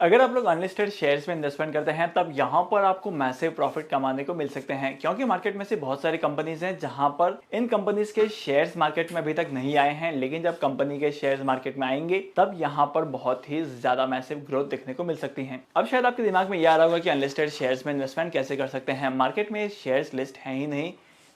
अगर आप लोग अनलिस्टेड शेयर्स में इन्वेस्टमेंट करते हैं तब यहां पर आपको मैसिव प्रॉफिट कमाने को मिल सकते हैं, क्योंकि मार्केट में से बहुत सारी कंपनीज हैं जहां पर इन कंपनीज के शेयर्स मार्केट में अभी तक नहीं आए हैं, लेकिन जब कंपनी के शेयर्स मार्केट में आएंगे तब यहां पर बहुत ही ज्यादा मैसिव ग्रोथ देखने को मिल सकती है। अब शायद आपके दिमाग में यह आ रहा होगा कि अनलिस्टेड शेयर्स में इन्वेस्टमेंट कैसे कर सकते हैं, मार्केट में शेयर्स लिस्ट है ही नहीं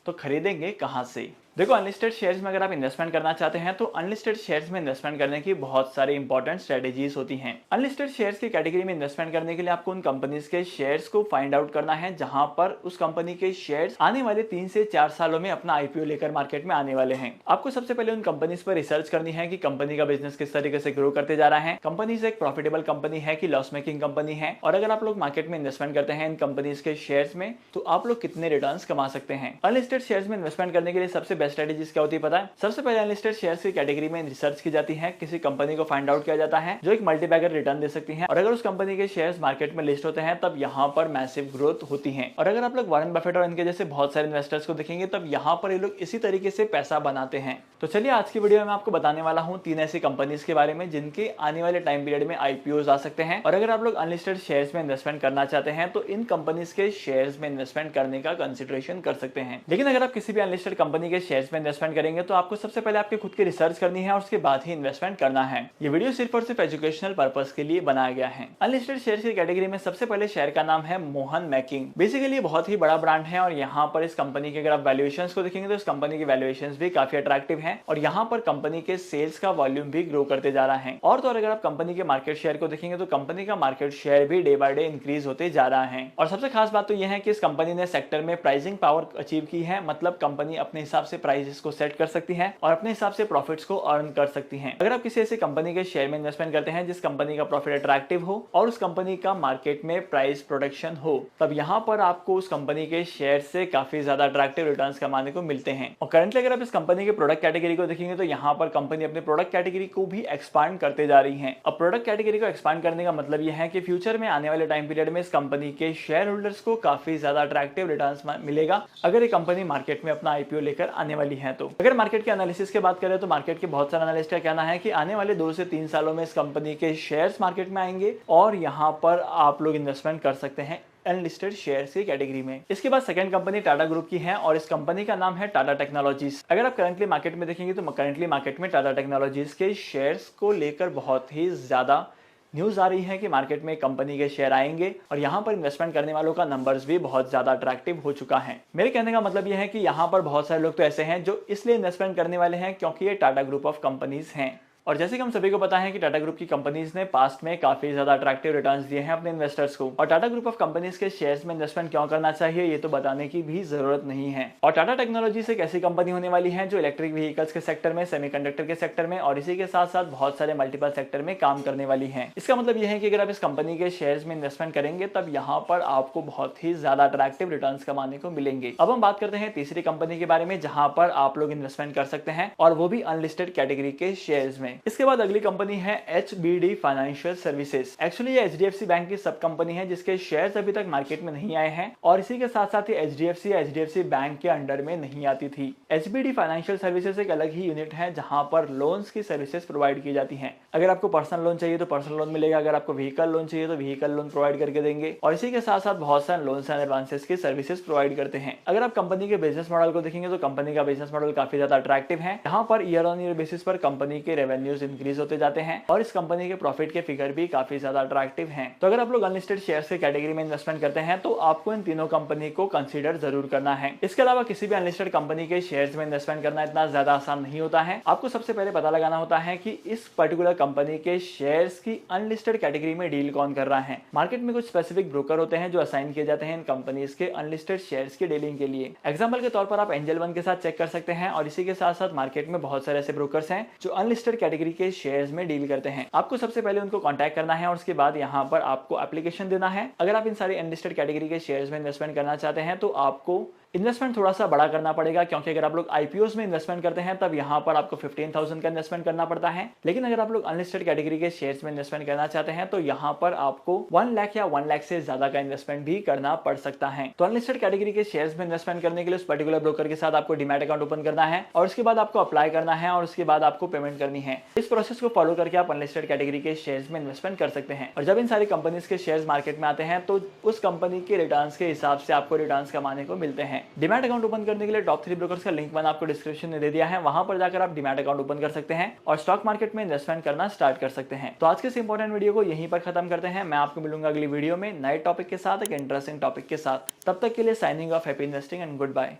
तो खरीदेंगे कहां से। देखो, अनलिस्टेड शेयर्स में अगर आप इन्वेस्टमेंट करना चाहते हैं तो अनलिस्टेड शेयर्स में इन्वेस्टमेंट करने की बहुत सारी इंपॉर्टेंट स्ट्रेटेजीज होती हैं। अनलिस्टेड शेयर्स की कैटेगरी में इन्वेस्टमेंट करने के लिए आपको उन कंपनीज के शेयर्स को फाइंड आउट करना है जहां पर उस कंपनी के शेयर्स आने वाले 3 से 4 सालों में अपना आईपीओ लेकर मार्केट में आने वाले हैं। आपको सबसे पहले उन कंपनीज पर रिसर्च करनी है कि कंपनी का बिजनेस किस तरीके से ग्रो करते जा रहा है, कंपनी से एक प्रॉफिटेबल कंपनी है कि लॉस मेकिंग कंपनी है, और अगर आप लोग मार्केट में इन्वेस्टमेंट करते हैं इन कंपनीज के शेयर्स में तो आप लोग कितने रिटर्न्स कमा सकते हैं। अनलिस्टेड शेयर्स में इन्वेस्टमेंट करने के लिए सबसे बेस्ट स्ट्रेटेजीज क्या होती है पता है? सबसे पहले अनलिस्टेड शेयर्स की कैटेगरी में रिसर्च की जाती है, किसी कंपनी को फाइंड आउट किया जाता है जो एक मल्टीबैगर रिटर्न दे सकती है, और अगर उस कंपनी के शेयर्स मार्केट में लिस्ट होते हैं तब यहाँ पर मैसिव ग्रोथ होती है। और अगर आप लोग वॉरेन बफेट और इनके जैसे बहुत सारे इन्वेस्टर्स को देखेंगे तब यहाँ पर ये लोग इसी तरीके से पैसा बनाते हैं। तो चलिए आज की वीडियो में आपको बताने वाला हूँ 3 ऐसी कंपनीज के बारे में जिनके आने वाले टाइम पीरियड में आईपीओ आ सकते हैं, और अगर आप लोग अनलिस्टेड शेयर्स में इन्वेस्टमेंट करना चाहते हैं तो इन कंपनीज के शेयर्स में इन्वेस्टमेंट करने का कंसिडरेशन कर सकते हैं। लेकिन अगर आप किसी भी अनलिस्टेड कंपनी के शेयर्स में इन्वेस्टमेंट करेंगे तो आपको सबसे पहले आपके खुद की रिसर्च करनी है और उसके बाद ही इन्वेस्टमेंट करना है। ये वीडियो सिर्फ और सिर्फ एजुकेशनल पर्पस के लिए बनाया गया है। अनलिस्टेड शेयर्स की कैटेगरी में सबसे पहले शेयर का नाम है मोहन मैकिंग। बेसिकली बहुत ही बड़ा ब्रांड है और यहाँ पर इस कंपनी के अगर आप वैल्यूएशंस को देखेंगे तो इस कंपनी की वैल्यूएशंस भी काफी अट्रैक्टिव हैं और यहाँ पर कंपनी के सेल्स का वॉल्यूम भी ग्रो करते जा रहा है। और तो और अगर आप कंपनी के मार्केट शेयर को देखेंगे तो कंपनी का मार्केट शेयर भी डे बाय डे इंक्रीज होते जा रहा है। और सबसे खास बात तो यह है कि इस कंपनी ने सेक्टर में प्राइसिंग पावर अचीव की है, मतलब कंपनी अपने हिसाब से प्राइसेस को सेट कर सकती है और अपने हिसाब से प्रॉफिट्स को अर्न कर सकती हैं। अगर आप किसी ऐसी कंपनी के शेयर में इन्वेस्टमेंट करते हैं जिस कंपनी का प्रॉफिट अट्रैक्टिव हो और उस कंपनी का मार्केट में प्राइस प्रोटेक्शन हो, तब यहाँ पर आपको उस कंपनी के शेयर से काफी ज्यादा अट्रैक्टिव रिटर्न्स कमाने को मिलते हैं। और करंटली अगर आप इस कंपनी के प्रोडक्ट कैटेगरी को देखेंगे तो यहाँ पर कंपनी अपने प्रोडक्ट कैटेगरी को भी एक्सपांड करते जा रही है। अब प्रोडक्ट कैटेगरी को एक्सपांड करने का मतलब यह है कि फ्यूचर में आने वाले टाइम पीरियड में इस कंपनी के शेयर होल्डर्स को काफी ज्यादा अट्रैक्टिव रिटर्न्स मिलेगा अगर ये कंपनी मार्केट में अपना आईपीओ लेकर आने वाली है। तो अगर मार्केट के एनालिसिस की बात करें तो मार्केट के बहुत सारे एनालिस्ट का कहना है कि आने वाले 2 से 3 सालों में इस कंपनी के शेयर्स मार्केट में आएंगे और यहाँ पर आप लोग इन्वेस्टमेंट कर सकते हैं अनलिस्टेड शेयर्स की कैटेगरी में। इसके बाद सेकंड कंपनी टाटा ग्रुप की है और इस कंपनी का नाम है टाटा टेक्नोलॉजीज। अगर आप करंटली मार्केट में देखेंगे तो करंटली मार्केट में टाटा टेक्नोलॉजीज के शेयर्स को लेकर बहुत ही ज्यादा न्यूज आ रही है कि मार्केट में कंपनी के शेयर आएंगे और यहाँ पर इन्वेस्टमेंट करने वालों का नंबर्स भी बहुत ज्यादा अट्रैक्टिव हो चुका है। मेरे कहने का मतलब यह है कि यहाँ पर बहुत सारे लोग तो ऐसे हैं जो इसलिए इन्वेस्टमेंट करने वाले हैं क्योंकि ये टाटा ग्रुप ऑफ कंपनीज हैं। और जैसे कि हम सभी को पता है कि टाटा ग्रुप की कंपनीज ने पास्ट में काफी ज्यादा अट्रैक्टिव रिटर्न्स दिए हैं अपने इन्वेस्टर्स को, और टाटा ग्रुप ऑफ कंपनीज के शेयर्स में इन्वेस्टमेंट क्यों करना चाहिए ये तो बताने की भी जरूरत नहीं है। और टाटा टेक्नोलॉजीज एक ऐसी कंपनी होने वाली है जो इलेक्ट्रिक व्हीकल्स के सेक्टर में, सेमीकंडक्टर के सेक्टर में और इसी के साथ साथ बहुत सारे मल्टीपल सेक्टर में काम करने वाली है। इसका मतलब यह है कि अगर आप इस कंपनी के शेयर्स में इन्वेस्टमेंट करेंगे तब यहाँ पर आपको बहुत ही ज्यादा अट्रैक्टिव रिटर्न्स कमाने को मिलेंगे। अब हम बात करते हैं तीसरी कंपनी के बारे में जहां पर आप लोग इन्वेस्टमेंट कर सकते हैं और वो भी अनलिस्टेड कैटेगरी के शेयर्स में। इसके बाद अगली कंपनी है HBD फाइनेंशियल सर्विसेज। एक्चुअली ये HDFC बैंक की सब कंपनी है जिसके शेयर्स अभी तक मार्केट में नहीं आए हैं और इसी के साथ साथ ही HDFC बैंक के अंडर में नहीं आती थी। HBD फाइनेंशियल सर्विसेज एक अलग ही यूनिट है जहां पर लोन्स की सर्विसेज प्रोवाइड की जाती हैं। अगर आपको पर्सनल लोन चाहिए तो पर्सनल लोन मिलेगा, अगर आपको व्हीकल लोन चाहिए तो व्हीकल लोन प्रोवाइड करके देंगे और इसी के साथ साथ बहुत सारे लोन्स एंड एडवांसेस की सर्विसेज प्रोवाइड करते हैं। अगर आप कंपनी के बिजनेस मॉडल को देखेंगे तो कंपनी का बिजनेस मॉडल काफी ज्यादा अट्रैक्टिव है। यहाँ per year on year basis पर कंपनी के रेवेन्यूज इंक्रीज होते जाते हैं और इस कंपनी के प्रॉफिट के फिगर भी काफी ज्यादा अट्रैक्टिव हैं। तो अगर आप लोग अनलिस्टेड शेयर्स के कैटेगरी में इन्वेस्टमेंट करते हैं तो आपको इन तीनों कंपनी को कंसीडर जरूर करना है। इसके अलावा किसी भी अनलिस्टेड कंपनी के शेयर्स में इन्वेस्टमेंट करना इतना ज्यादा आसान नहीं होता है। आपको सबसे पहले पता लगाना होता है कि इस पर्टिकुलर कंपनी के शेयर्स की अनलिस्टेड कैटेगरी में डील कौन कर रहा है। मार्केट में कुछ स्पेसिफिक ब्रोकर होते हैं जो असाइन किए जाते हैं इन कंपनीज के अनलिस्टेड शेयर्स की डीलिंग के लिए। एग्जाम्पल के तौर पर आप एंजल वन के साथ चेक कर सकते हैं और इसी के साथ साथ मार्केट में बहुत सारे ऐसे ब्रोकर्स हैं जो अनलिस्टेड कैटेगरी के शेयर्स में डील करते हैं। आपको सबसे पहले उनको कांटेक्ट करना है और उसके बाद यहाँ पर आपको एप्लीकेशन देना है। अगर आप इन सारी अनलिस्टेड कैटेगरी के शेयर्स में इन्वेस्टमेंट करना चाहते हैं तो आपको इन्वेस्टमेंट थोड़ा सा बड़ा करना पड़ेगा, क्योंकि अगर आप लोग आईपीओस में इन्वेस्टमेंट करते हैं तब यहाँ पर आपको 15,000 का इन्वेस्टमेंट करना पड़ता है। लेकिन अगर आप लोग अनलिस्टेड कैटेगरी के शेयर्स में इन्वेस्टमेंट करना चाहते हैं तो यहाँ पर आपको 1 लाख या 1 लाख से ज्यादा का इन्वेस्टमेंट भी करना पड़ सकता है। तो अनलिस्टेड कैटेगरी के शेयर्स में इन्वेस्टमेंट करने के लिए उस पर्टिकुलर ब्रोकर के साथ आपको डीमैट अकाउंट ओपन करना है और उसके बाद आपको अप्लाई करना है और उसके बाद आपको पेमेंट करनी है। इस प्रोसेस को फॉलो करके आप अनलिस्टेड कैटेगरी के शेयर्स में इन्वेस्टमेंट कर सकते हैं। और जब इन सारी कंपनीज के शेयर्स मार्केट में आते हैं तो उस कंपनी के रिटर्न्स के हिसाब से आपको रिटर्न्स कमाने को मिलते हैं। डीमैट अकाउंट ओपन करने के लिए टॉप 3 ब्रोकर्स का लिंक मैंने आपको डिस्क्रिप्शन में दे दिया है, वहां पर जाकर आप डीमैट अकाउंट ओपन कर सकते हैं और स्टॉक मार्केट में इन्वेस्टमेंट करना स्टार्ट कर सकते हैं। तो आज के इस इंपॉर्टेंट वीडियो को यहीं पर खत्म करते हैं। मैं आपको मिलूंगा अगली वीडियो में नए टॉपिक के साथ, एक इंटरेस्टिंग टॉपिक के साथ। तब तक के लिए signing off, happy investing and good bye.